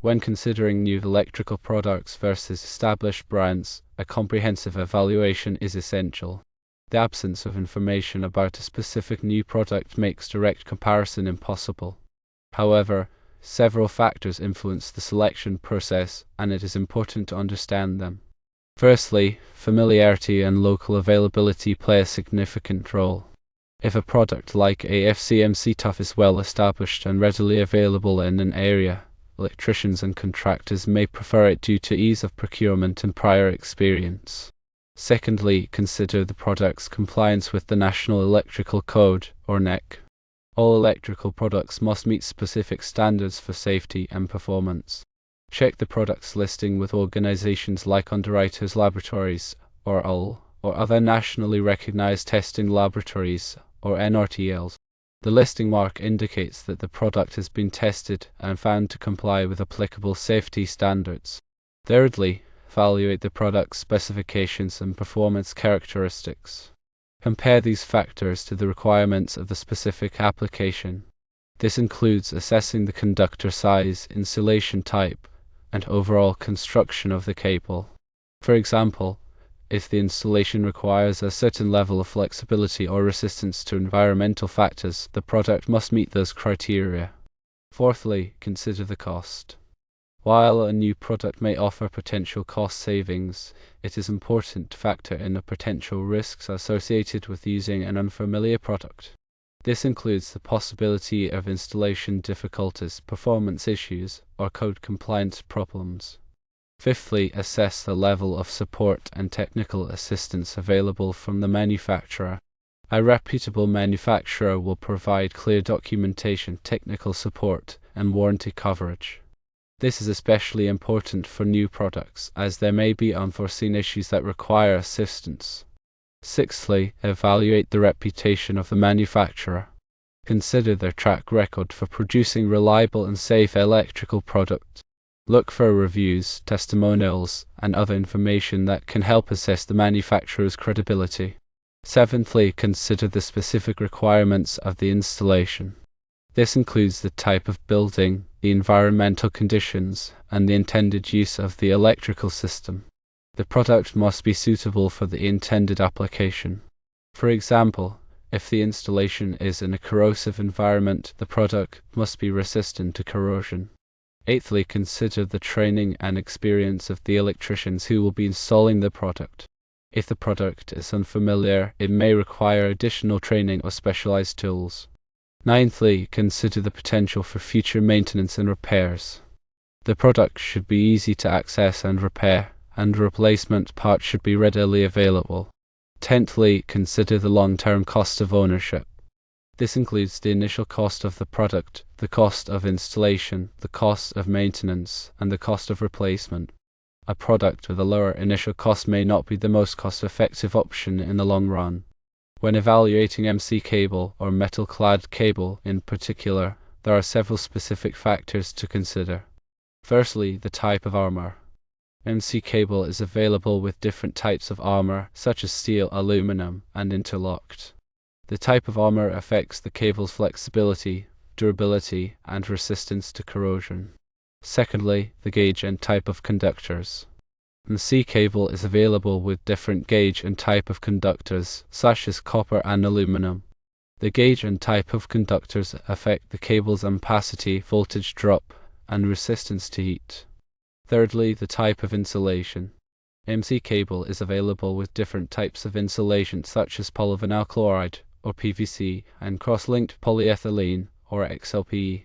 When considering new electrical products versus established brands, a comprehensive evaluation is essential. The absence of information about a specific new product makes direct comparison impossible. However, several factors influence the selection process, and it is important to understand them. Firstly, familiarity and local availability play a significant role. If a product like AFC Tough is well established and readily available in an area, electricians and contractors may prefer it due to ease of procurement and prior experience. Secondly, consider the product's compliance with the National Electrical Code, or NEC. All electrical products must meet specific standards for safety and performance. Check the product's listing with organizations like Underwriters Laboratories, or UL, or other nationally recognized testing laboratories, or NRTLs. The listing mark indicates that the product has been tested and found to comply with applicable safety standards. Thirdly, evaluate the product's specifications and performance characteristics. Compare these factors to the requirements of the specific application. This includes assessing the conductor size, insulation type, and overall construction of the cable. For example, if the installation requires a certain level of flexibility or resistance to environmental factors, the product must meet those criteria. Fourthly, consider the cost. While a new product may offer potential cost savings, it is important to factor in the potential risks associated with using an unfamiliar product. This includes the possibility of installation difficulties, performance issues, or code compliance problems. Fifthly, assess the level of support and technical assistance available from the manufacturer. A reputable manufacturer will provide clear documentation, technical support, and warranty coverage. This is especially important for new products, as there may be unforeseen issues that require assistance. Sixthly, evaluate the reputation of the manufacturer. Consider their track record for producing reliable and safe electrical products. Look for reviews, testimonials, and other information that can help assess the manufacturer's credibility. Seventhly, consider the specific requirements of the installation. This includes the type of building, the environmental conditions, and the intended use of the electrical system. The product must be suitable for the intended application. For example, if the installation is in a corrosive environment, the product must be resistant to corrosion. Eighthly, consider the training and experience of the electricians who will be installing the product. If the product is unfamiliar, it may require additional training or specialized tools. Ninthly, consider the potential for future maintenance and repairs. The product should be easy to access and repair, and replacement parts should be readily available. Tenthly, consider the long-term cost of ownership. This includes the initial cost of the product, the cost of installation, the cost of maintenance, and the cost of replacement. A product with a lower initial cost may not be the most cost-effective option in the long run. When evaluating MC cable, or metal-clad cable in particular, there are several specific factors to consider. Firstly, the type of armor. MC cable is available with different types of armor, such as steel, aluminum, and interlocked. The type of armor affects the cable's flexibility, durability, and resistance to corrosion. Secondly, the gauge and type of conductors. MC cable is available with different gauge and type of conductors, such as copper and aluminum. The gauge and type of conductors affect the cable's ampacity, voltage drop, and resistance to heat. Thirdly, the type of insulation. MC cable is available with different types of insulation, such as polyvinyl chloride, or PVC, and cross-linked polyethylene, or XLPE.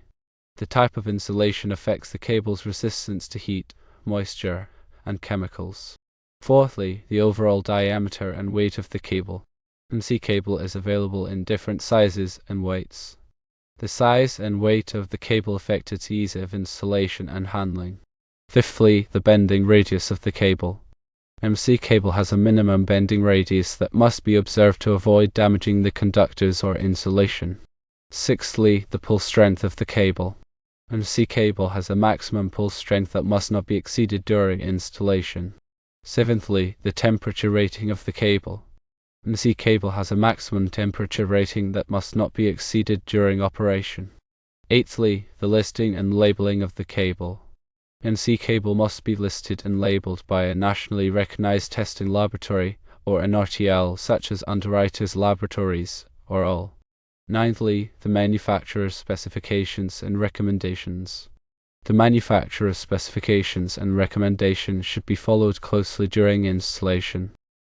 The type of insulation affects the cable's resistance to heat, moisture, and chemicals. Fourthly, the overall diameter and weight of the cable. MC cable is available in different sizes and weights. The size and weight of the cable affect its ease of installation and handling. Fifthly, the bending radius of the cable. MC cable has a minimum bending radius that must be observed to avoid damaging the conductors or insulation. Sixthly, the pull strength of the cable. MC cable has a maximum pull strength that must not be exceeded during installation. Seventhly, the temperature rating of the cable. MC cable has a maximum temperature rating that must not be exceeded during operation. Eighthly, the listing and labeling of the cable. MC cable must be listed and labeled by a nationally recognized testing laboratory or an RTL such as Underwriters Laboratories or all. Ninthly, the manufacturer's specifications and recommendations. The manufacturer's specifications and recommendations should be followed closely during installation.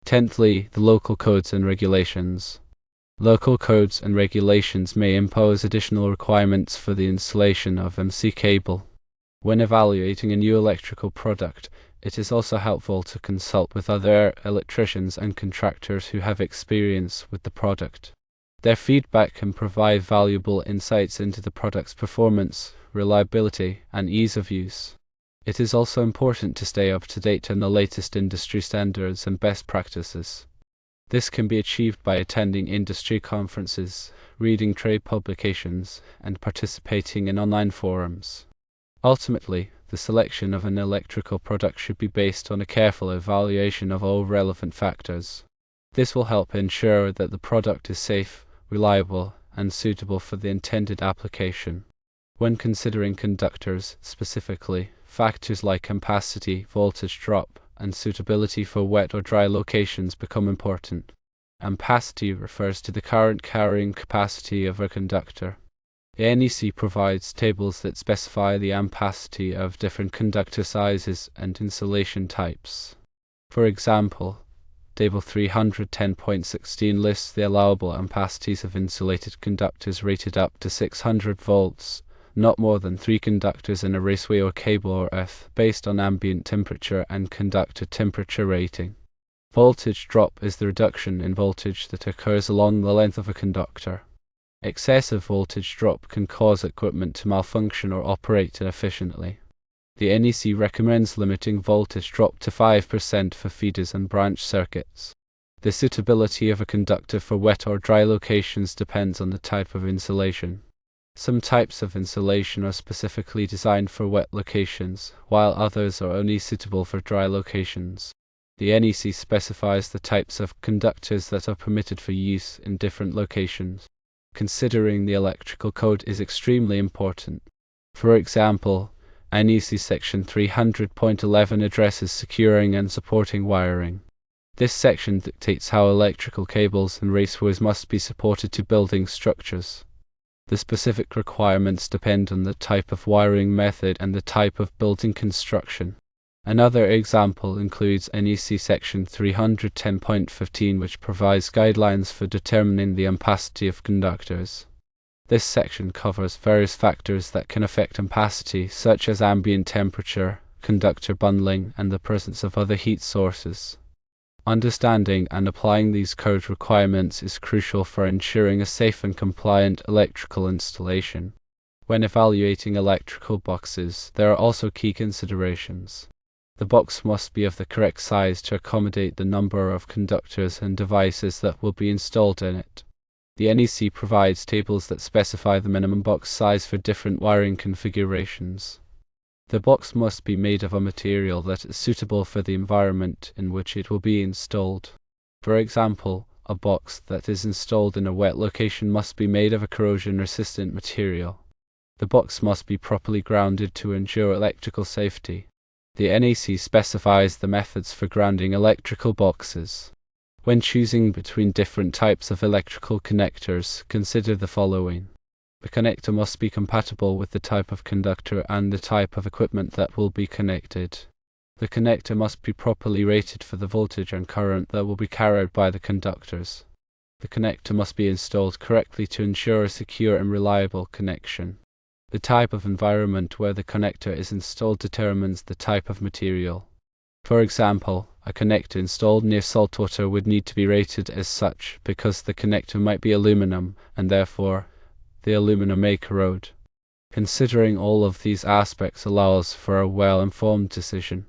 Tenthly, the local codes and regulations. Local codes and regulations may impose additional requirements for the installation of MC cable. When evaluating a new electrical product, it is also helpful to consult with other electricians and contractors who have experience with the product. Their feedback can provide valuable insights into the product's performance, reliability, and ease of use. It is also important to stay up to date on the latest industry standards and best practices. This can be achieved by attending industry conferences, reading trade publications, and participating in online forums. Ultimately, the selection of an electrical product should be based on a careful evaluation of all relevant factors. This will help ensure that the product is safe, reliable, and suitable for the intended application. When considering conductors, specifically, factors like ampacity, voltage drop, and suitability for wet or dry locations become important. Ampacity refers to the current carrying capacity of a conductor. The NEC provides tables that specify the ampacity of different conductor sizes and insulation types. For example, Table 310.16 lists the allowable ampacities of insulated conductors rated up to 600 volts, not more than 3 conductors in a raceway or cable or earth, based on ambient temperature and conductor temperature rating. Voltage drop is the reduction in voltage that occurs along the length of a conductor. Excessive voltage drop can cause equipment to malfunction or operate inefficiently. The NEC recommends limiting voltage drop to 5% for feeders and branch circuits. The suitability of a conductor for wet or dry locations depends on the type of insulation. Some types of insulation are specifically designed for wet locations, while others are only suitable for dry locations. The NEC specifies the types of conductors that are permitted for use in different locations. Considering the electrical code is extremely important. For example, NEC section 300.11 addresses securing and supporting wiring. This section dictates how electrical cables and raceways must be supported to building structures. The specific requirements depend on the type of wiring method and the type of building construction. Another example includes NEC section 310.15, which provides guidelines for determining the ampacity of conductors. This section covers various factors that can affect ampacity, such as ambient temperature, conductor bundling, and the presence of other heat sources. Understanding and applying these code requirements is crucial for ensuring a safe and compliant electrical installation. When evaluating electrical boxes, there are also key considerations. The box must be of the correct size to accommodate the number of conductors and devices that will be installed in it. The NEC provides tables that specify the minimum box size for different wiring configurations. The box must be made of a material that is suitable for the environment in which it will be installed. For example, a box that is installed in a wet location must be made of a corrosion-resistant material. The box must be properly grounded to ensure electrical safety. The NEC specifies the methods for grounding electrical boxes. When choosing between different types of electrical connectors, consider the following. The connector must be compatible with the type of conductor and the type of equipment that will be connected. The connector must be properly rated for the voltage and current that will be carried by the conductors. The connector must be installed correctly to ensure a secure and reliable connection. The type of environment where the connector is installed determines the type of material. For example, a connector installed near saltwater would need to be rated as such because the connector might be aluminum and therefore the aluminum may corrode. Considering all of these aspects allows for a well-informed decision.